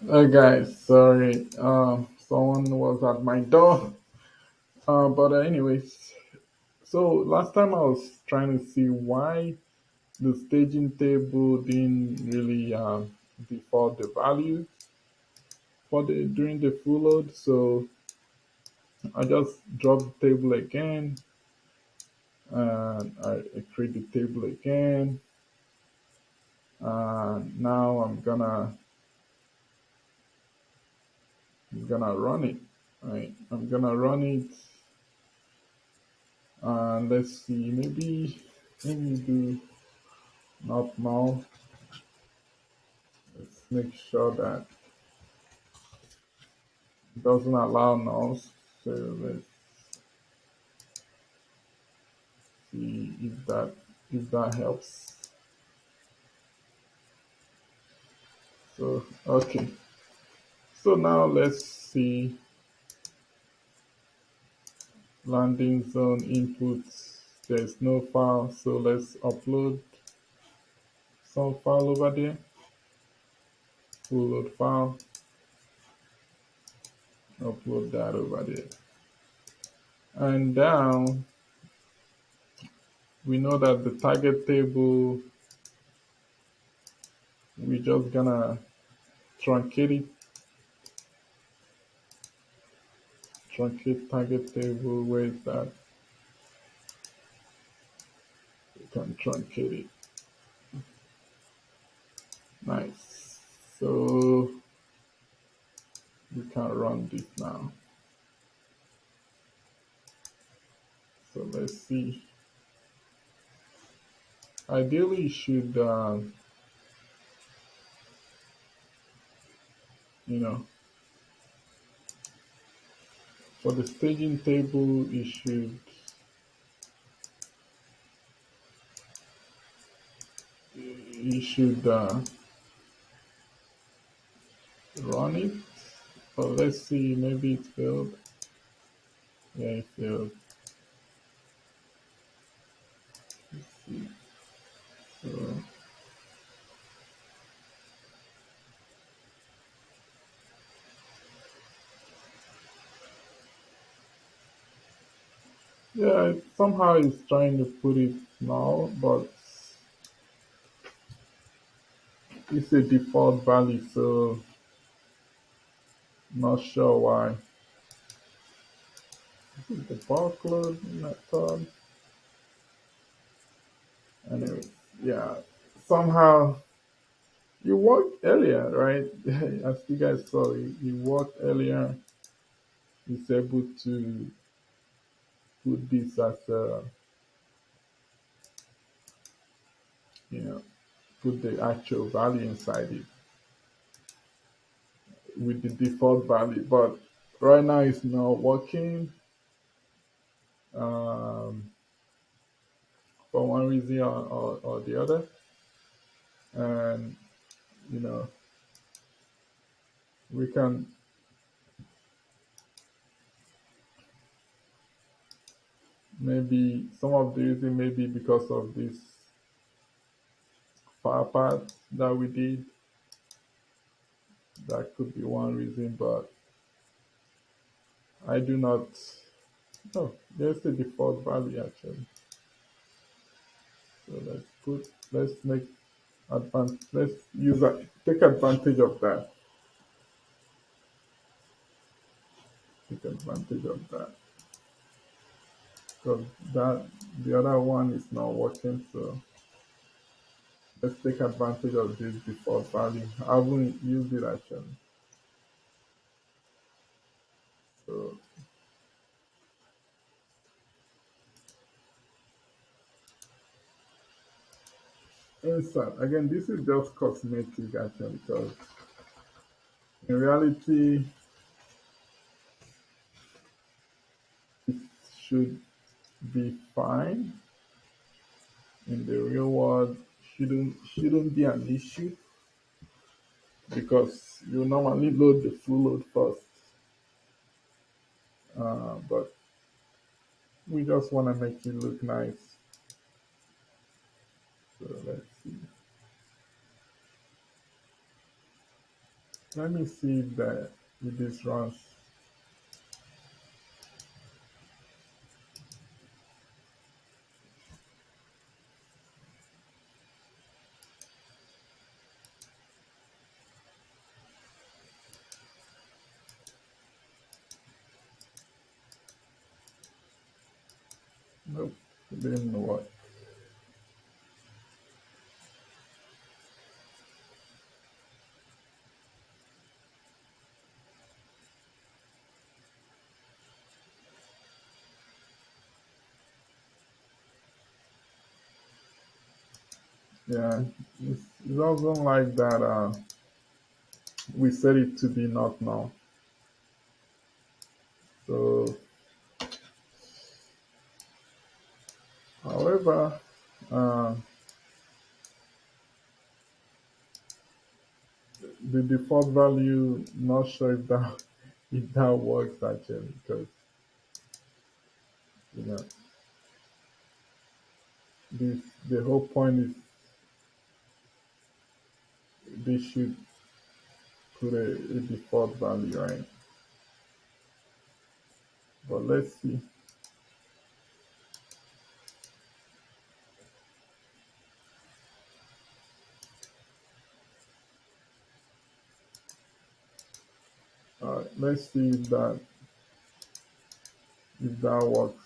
Guys, sorry. Someone was at my door. But anyways, so last time I was trying to see why the staging table didn't really default the value for the during the full load. So I just dropped the table again, and I create the table again. And now I'm gonna run it. Right, I'm gonna run it. Let's see, maybe do not null. Let's make sure that it doesn't allow nulls. So let's see if that helps. So okay. So now let's see landing zone inputs. There's no file, so let's upload some file over there. Full load file. Upload that over there. And now we know that the target table, we're just gonna truncate it, truncate target table. Where is that? We can truncate it. Nice. So we can run this now. So let's see. Ideally, you should, you know, for the staging table, you should run it. But let's see, maybe it failed. Yeah, it failed. Let's see. So yeah, somehow it's trying to put it now, but it's a default value, so not sure why. This is the bulk load method. Anyway, yeah, somehow you worked earlier, right? As you guys saw, you worked earlier. He's able to put this as a, you know, put the actual value inside it with the default value. But right now it's not working um, for one reason or the other. And, you know, we can maybe some of the reason maybe because of this file path that we did. That could be one reason, but I do not. No, there's the default value actually. So let's make let's use that, take advantage of that. Take advantage of that. Because that the other one is not working, so let's take advantage of this default value. I haven't used it actually. So insert. Again, this is just cosmetic actually, because in reality it should be fine. In the real world, shouldn't be an issue because you normally load the full load first. But we just want to make it look nice. So let's see. Let me see if this runs. Nope, it didn't work. Yeah, it doesn't like that. We set it to be not now. So, however, uh, the default value, not sure if that if that works actually, because you know this the whole point is they should put a default value, right? But let's see. Let's see if that works.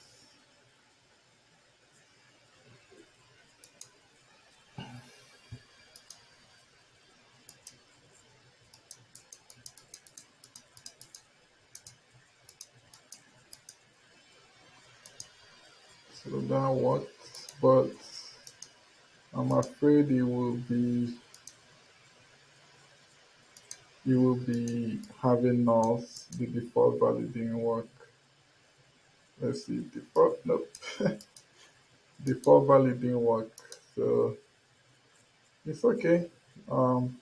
So that works, but I'm afraid it will be having nulls. The default value didn't work. Let's see, default, nope. Default value didn't work. So it's okay. Um,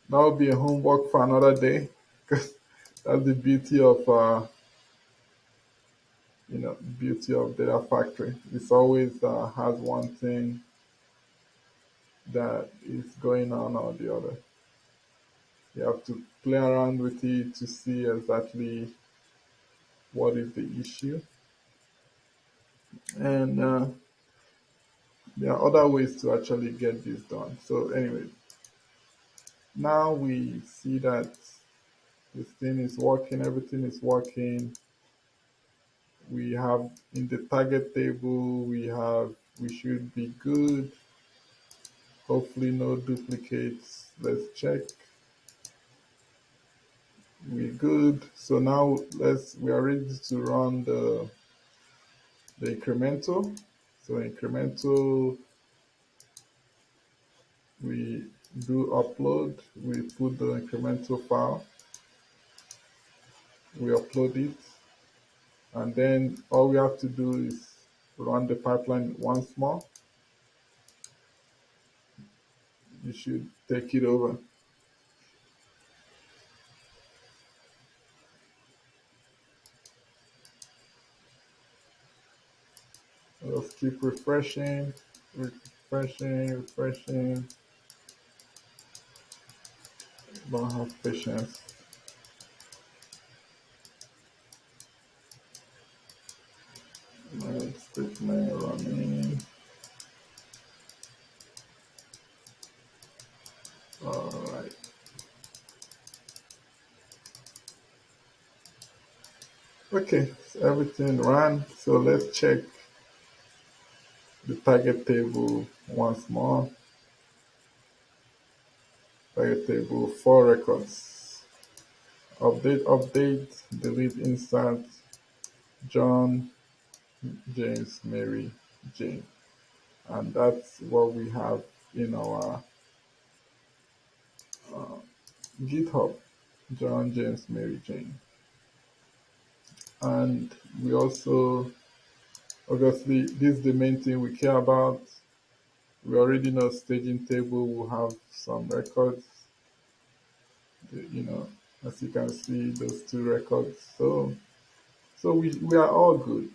that will be a homework for another day because that's the beauty of data factory. It's always has one thing that is going on or the other. You have to play around with it to see exactly what is the issue. And there are other ways to actually get this done. So anyway, now we see that this thing is working, everything is working. We have in the target table, we should be good. Hopefully no duplicates. Let's check. We're good. So now we are ready to run the incremental. So incremental, we do upload, we put the incremental file, we upload it, and then all we have to do is run the pipeline once more. You should take it over. Let's keep refreshing, refreshing. Don't have patience. Statement running. All right. Okay, so everything ran. So let's check the target table once more. Target table, 4 records. Update, delete insert, John, James, Mary, Jane. And that's what we have in our GitHub, John, James, Mary, Jane. And we also, obviously, this is the main thing we care about. We already know staging table will have some records, you know, as you can see, those 2 records. So we are all good.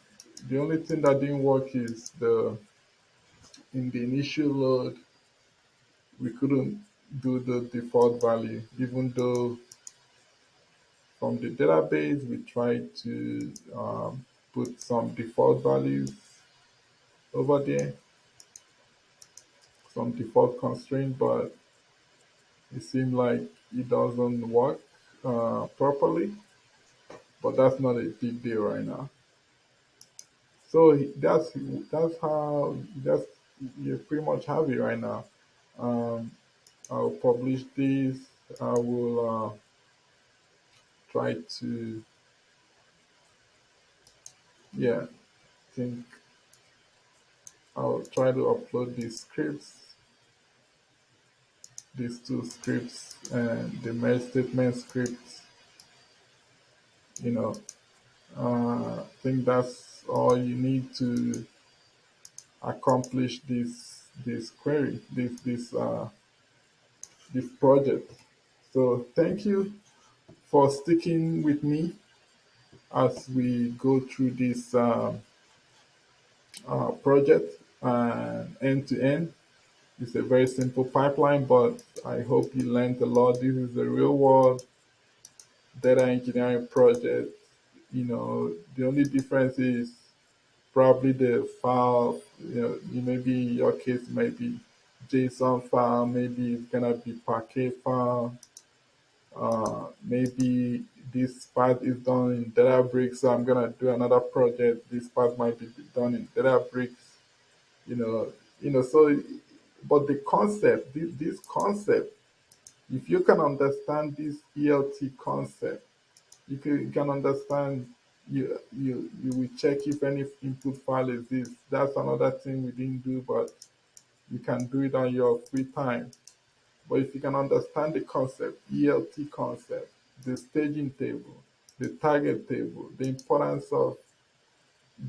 The only thing that didn't work is in the initial load, we couldn't do the default value, even though from the database we try to put some default values over there, some default constraint, but it seems like it doesn't work properly. But that's not a big deal right now. So that's how that's you pretty much have it right now. Um, I'll publish this. I will try to, yeah, think I'll try to upload these scripts, these two scripts, and the merge statement scripts. You know, I think that's all you need to accomplish this query, this project. So thank you for sticking with me as we go through this project end to end. It's a very simple pipeline, but I hope you learned a lot. This is a real world data engineering project. The only difference is probably the file. Maybe your case might be JSON file, maybe it's gonna be Parquet file. Maybe this part is done in Databricks, so I'm gonna do another project. This part might be done in Databricks. You know, So, but the concept, this concept, if you can understand this ELT concept, you can understand. You will check if any input file exists. That's another thing we didn't do, but you can do it on your free time. But if you can understand the concept, ELT concept, the staging table, the target table, the importance of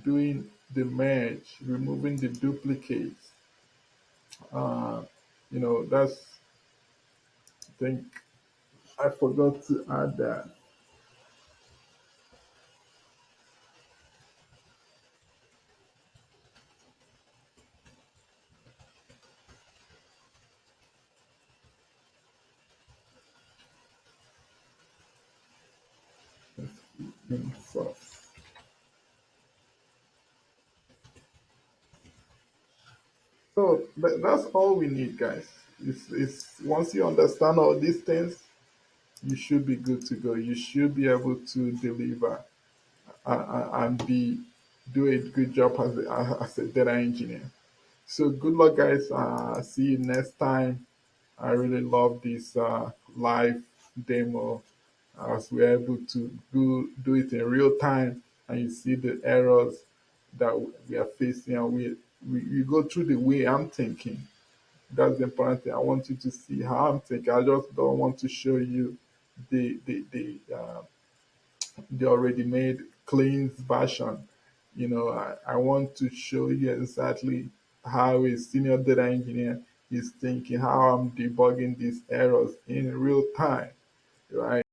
doing the merge, removing the duplicates, uh, that's, I think I forgot to add that. So, that's all we need, guys. It's once you understand all these things, you should be good to go. You should be able to deliver and be do a good job as a data engineer. So good luck, guys. See you next time. I really love this live demo as we're able to do it in real time, and you see the errors that we are facing, and we go through the way I'm thinking. That's the important thing. I want you to see how I'm thinking. I just don't want to show you the already made clean version. I want to show you exactly how a senior data engineer is thinking, how I'm debugging these errors in real time, right?